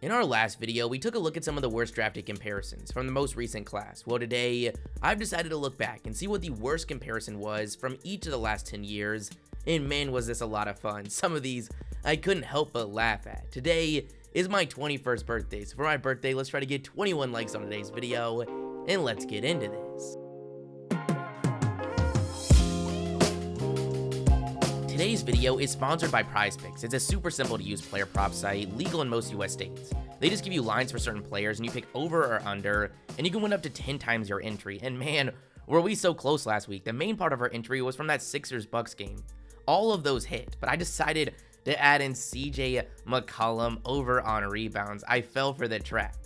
In our last video, we took a look at some of the worst drafted comparisons from the most recent class. Well, today, I've decided to look back and see what the worst comparison was from each of the last 10 years, and man was this a lot of fun. Some of these I couldn't help but laugh at. Today is my 21st birthday, so for my birthday, let's try to get 21 likes on today's video, and let's get into this. Today's video is sponsored by PrizePicks. It's a super simple to use player prop site, legal in most US states. They just give you lines for certain players and you pick over or under, and you can win up to 10 times your entry. And man, were we so close last week. The main part of our entry was from that Sixers-Bucks game. All of those hit, but I decided to add in CJ McCollum over on rebounds. I fell for the trap.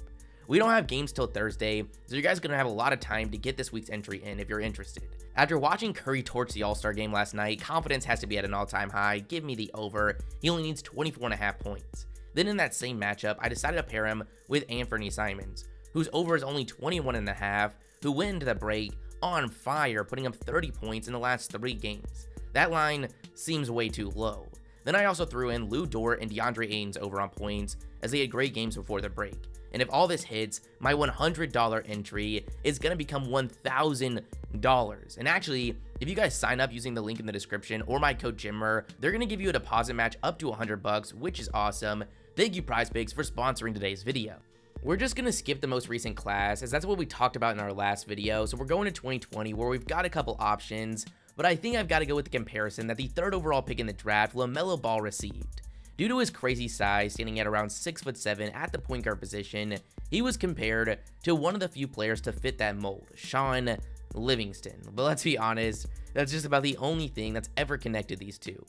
We don't have games till Thursday, so you guys are going to have a lot of time to get this week's entry in if you're interested. After watching Curry torch the All-Star game last night, confidence has to be at an all-time high. Give me the over. He only needs 24.5 points. Then in that same matchup, I decided to pair him with Anthony Simmons, whose over is only 21.5, who went into the break on fire, putting up 30 points in the last 3 games. That line seems way too low. Then I also threw in Lou Dort and DeAndre Ayton's over on points, as they had great games before the break. And if all this hits, my $100 entry is going to become $1,000. And actually, if you guys sign up using the link in the description or my code Jimmer, they're going to give you a deposit match up to $100, which is awesome. Thank you PrizePicks for sponsoring today's video. We're just going to skip the most recent class, as that's what we talked about in our last video. So we're going to 2020, where we've got a couple options, but I think I've got to go with the comparison that the 3rd overall pick in the draft, LaMelo Ball, received. Due to his crazy size, standing at around 6'7" at the point guard position, he was compared to one of the few players to fit that mold, Shaun Livingston. But let's be honest, that's just about the only thing that's ever connected these two.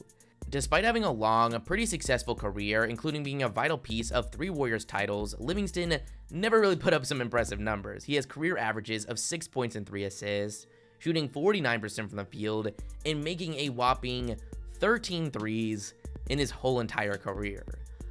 Despite having a long, pretty successful career, including being a vital piece of 3 Warriors titles, Livingston never really put up some impressive numbers. He has career averages of 6 points and 3 assists, shooting 49% from the field, and making a whopping 13 threes in his whole entire career.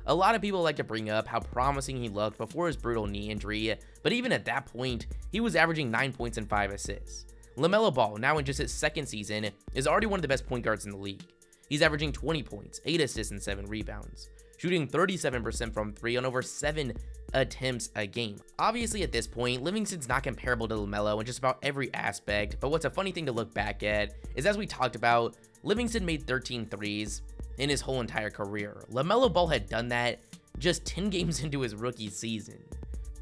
A lot of people like to bring up how promising he looked before his brutal knee injury, but even at that point, he was averaging 9 points and 5 assists. LaMelo Ball, now in just his 2nd season, is already one of the best point guards in the league. He's averaging 20 points, 8 assists, and 7 rebounds, shooting 37% from 3 on over 7 attempts a game. Obviously at this point, Livingston's not comparable to LaMelo in just about every aspect, but what's a funny thing to look back at is, as we talked about, Livingston made 13 threes in his whole entire career. LaMelo Ball had done that just 10 games into his rookie season.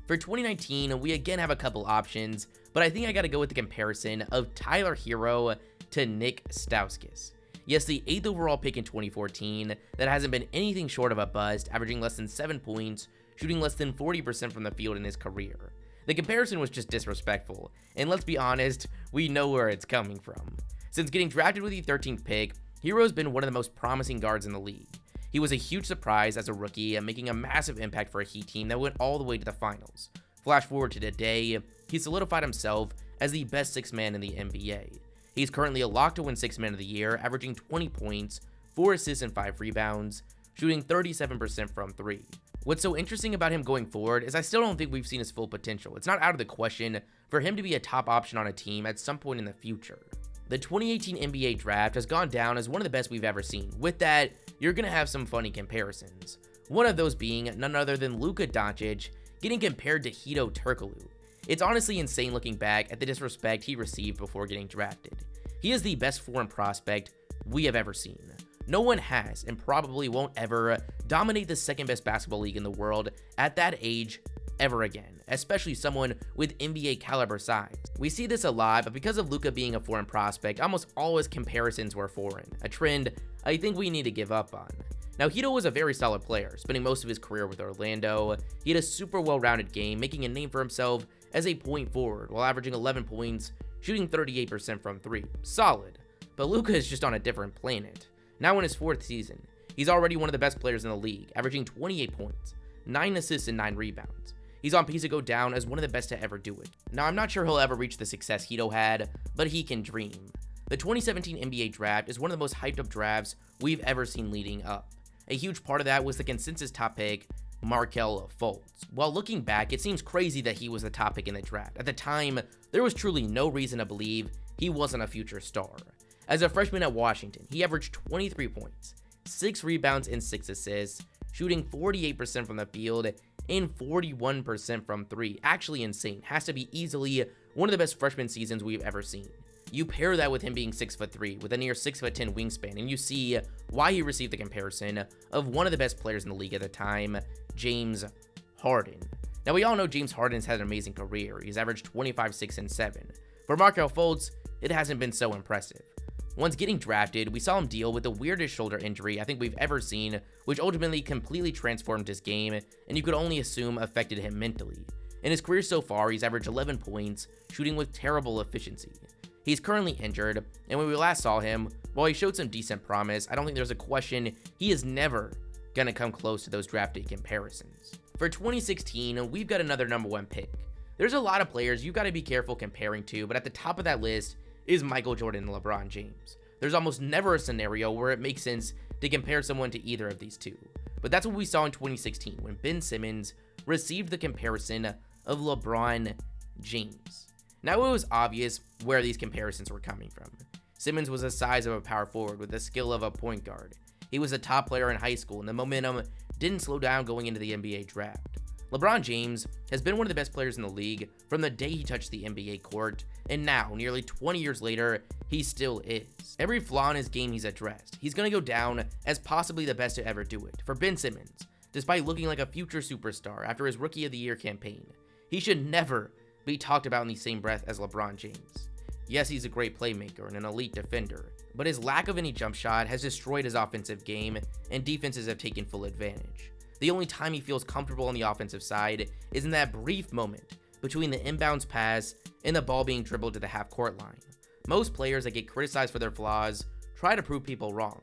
For 2019, we again have a couple options, but I think I gotta go with the comparison of Tyler Herro to Nick Stauskas. Yes, the 8th overall pick in 2014 that hasn't been anything short of a bust, averaging less than 7 points, shooting less than 40% from the field in his career. The comparison was just disrespectful, and let's be honest, we know where it's coming from. Since getting drafted with the 13th pick, Herro's been one of the most promising guards in the league. He was a huge surprise as a rookie and making a massive impact for a Heat team that went all the way to the finals. Flash forward to today, he solidified himself as the best 6th man in the NBA. He's currently a lock to win 6th man of the year, averaging 20 points, 4 assists, and 5 rebounds, shooting 37% from 3. What's so interesting about him going forward is I still don't think we've seen his full potential. It's not out of the question for him to be a top option on a team at some point in the future. The 2018 NBA draft has gone down as one of the best we've ever seen. With that, you're going to have some funny comparisons. One of those being none other than Luka Doncic getting compared to Hedo Turkoglu. It's honestly insane looking back at the disrespect he received before getting drafted. He is the best foreign prospect we have ever seen. No one has and probably won't ever dominate the 2nd best basketball league in the world at that age ever again, especially someone with NBA caliber size. We see this a lot, but because of Luka being a foreign prospect, almost always comparisons were foreign, a trend I think we need to give up on. Now, Hedo was a very solid player, spending most of his career with Orlando. He had a super well-rounded game, making a name for himself as a point forward, while averaging 11 points, shooting 38% from 3. Solid. But Luka is just on a different planet. Now in his 4th season, he's already one of the best players in the league, averaging 28 points, 9 assists, and 9 rebounds. He's on pace to go down as one of the best to ever do it. Now, I'm not sure he'll ever reach the success Hedo had, but he can dream. The 2017 NBA draft is one of the most hyped up drafts we've ever seen leading up. A huge part of that was the consensus top pick, Markelle Fultz. While looking back, it seems crazy that he was the top pick in the draft. At the time, there was truly no reason to believe he wasn't a future star. As a freshman at Washington, he averaged 23 points, 6 rebounds, and 6 assists, shooting 48% from the field and 41% from 3. Actually insane. Has to be easily one of the best freshman seasons we've ever seen. You pair that with him being 6'3" with a near 6'10" wingspan, and you see why he received the comparison of one of the best players in the league at the time, James Harden. Now, we all know James Harden's had an amazing career. He's averaged 25, 6, and 7. For Markelle Fultz, it hasn't been so impressive. Once getting drafted, we saw him deal with the weirdest shoulder injury I think we've ever seen, which ultimately completely transformed his game, and you could only assume affected him mentally. In his career so far, he's averaged 11 points, shooting with terrible efficiency. He's currently injured, and when we last saw him, while he showed some decent promise, I don't think there's a question he is never gonna come close to those draft day comparisons. For 2016, we've got another #1 pick. There's a lot of players you gotta be careful comparing to, but at the top of that list is Michael Jordan and LeBron James. There's almost never a scenario where it makes sense to compare someone to either of these two. But that's what we saw in 2016 when Ben Simmons received the comparison of LeBron James. Now, it was obvious where these comparisons were coming from. Simmons was the size of a power forward with the skill of a point guard. He was a top player in high school, and the momentum didn't slow down going into the NBA draft. LeBron James has been one of the best players in the league from the day he touched the NBA court, and now, nearly 20 years later, he still is. Every flaw in his game he's addressed. He's going to go down as possibly the best to ever do it. For Ben Simmons, despite looking like a future superstar after his Rookie of the Year campaign, he should never be talked about in the same breath as LeBron James. Yes, he's a great playmaker and an elite defender, but his lack of any jump shot has destroyed his offensive game, and defenses have taken full advantage. The only time he feels comfortable on the offensive side is in that brief moment between the inbounds pass and the ball being dribbled to the half-court line. Most players that get criticized for their flaws try to prove people wrong.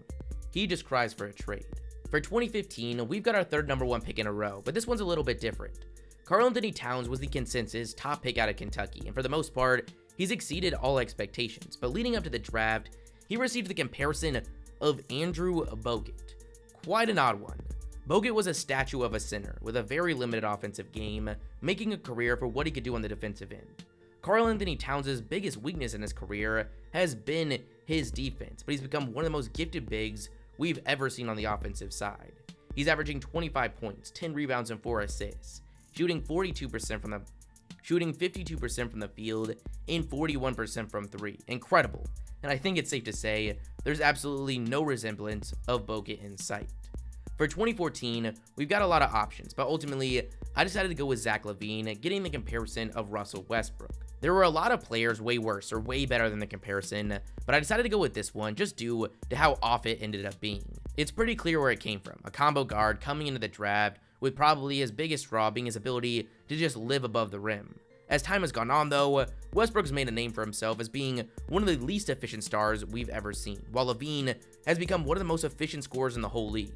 He just cries for a trade. For 2015, we've got our third #1 pick in a row, but this one's a little bit different. Karl-Anthony Towns was the consensus top pick out of Kentucky, and for the most part, he's exceeded all expectations. But leading up to the draft, he received the comparison of Andrew Bogut. Quite an odd one. Bogut was a statue of a center with a very limited offensive game, making a career for what he could do on the defensive end. Karl-Anthony Towns' biggest weakness in his career has been his defense, but he's become one of the most gifted bigs we've ever seen on the offensive side. He's averaging 25 points, 10 rebounds, and 4 assists, shooting 52% from the field and 41% from 3. Incredible. And I think it's safe to say there's absolutely no resemblance of Bogut in sight. For 2014, we've got a lot of options, but ultimately, I decided to go with Zach LaVine, getting the comparison of Russell Westbrook. There were a lot of players way worse or way better than the comparison, but I decided to go with this one just due to how off it ended up being. It's pretty clear where it came from, a combo guard coming into the draft with probably his biggest draw being his ability to just live above the rim. As time has gone on though, Westbrook's made a name for himself as being one of the least efficient stars we've ever seen, while LaVine has become one of the most efficient scorers in the whole league.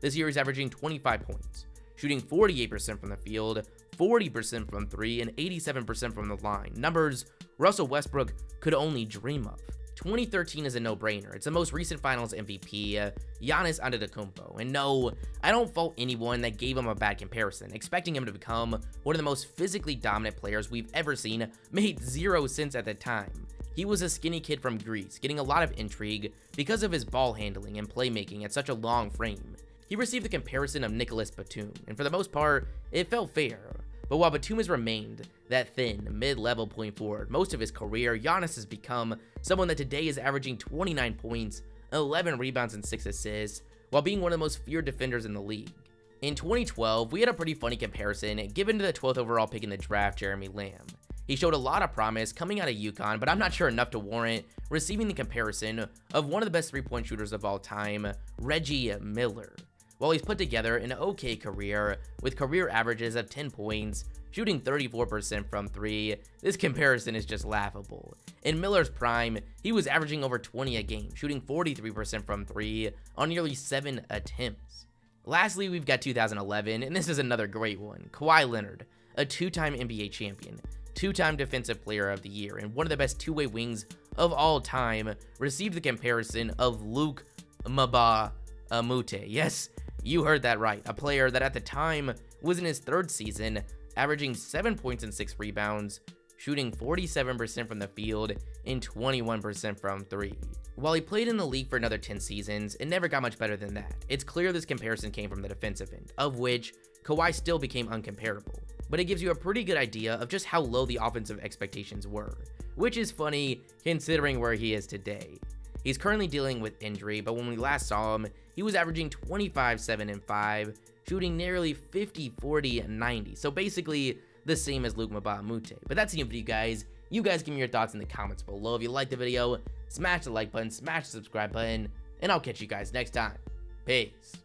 This year he's averaging 25 points, shooting 48% from the field, 40% from 3, and 87% from the line. Numbers Russell Westbrook could only dream of. 2013 is a no-brainer. It's the most recent finals MVP, Giannis Antetokounmpo. And no, I don't fault anyone that gave him a bad comparison. Expecting him to become one of the most physically dominant players we've ever seen made zero sense at the time. He was a skinny kid from Greece, getting a lot of intrigue because of his ball handling and playmaking at such a long frame. He received the comparison of Nicolas Batum, and for the most part, it felt fair. But while Batum has remained that thin, mid-level point forward most of his career, Giannis has become someone that today is averaging 29 points, 11 rebounds, and 6 assists, while being one of the most feared defenders in the league. In 2012, we had a pretty funny comparison given to the 12th overall pick in the draft, Jeremy Lamb. He showed a lot of promise coming out of UConn, but I'm not sure enough to warrant receiving the comparison of one of the best three-point shooters of all time, Reggie Miller. While he's put together an okay career with career averages of 10 points, shooting 34% from 3, this comparison is just laughable. In Miller's prime, he was averaging over 20 a game, shooting 43% from 3 on nearly 7 attempts. Lastly, we've got 2011, and this is another great one. Kawhi Leonard, a 2-time NBA champion, 2-time Defensive Player of the Year, and one of the best two-way wings of all time, received the comparison of Luke Mbah a Moute. Yes, you heard that right. A player that at the time was in his 3rd season, averaging 7 points and 6 rebounds, shooting 47% from the field and 21% from 3. While he played in the league for another 10 seasons, it never got much better than that. It's clear this comparison came from the defensive end, of which Kawhi still became uncomparable. But it gives you a pretty good idea of just how low the offensive expectations were, which is funny considering where he is today. He's currently dealing with injury, but when we last saw him, he was averaging 25, 7, and 5, shooting nearly 50, 40, and 90. So basically the same as Luke Mbah-a-Moute. But that's the video, you guys. You guys give me your thoughts in the comments below. If you liked the video, smash the like button, smash the subscribe button, and I'll catch you guys next time. Peace.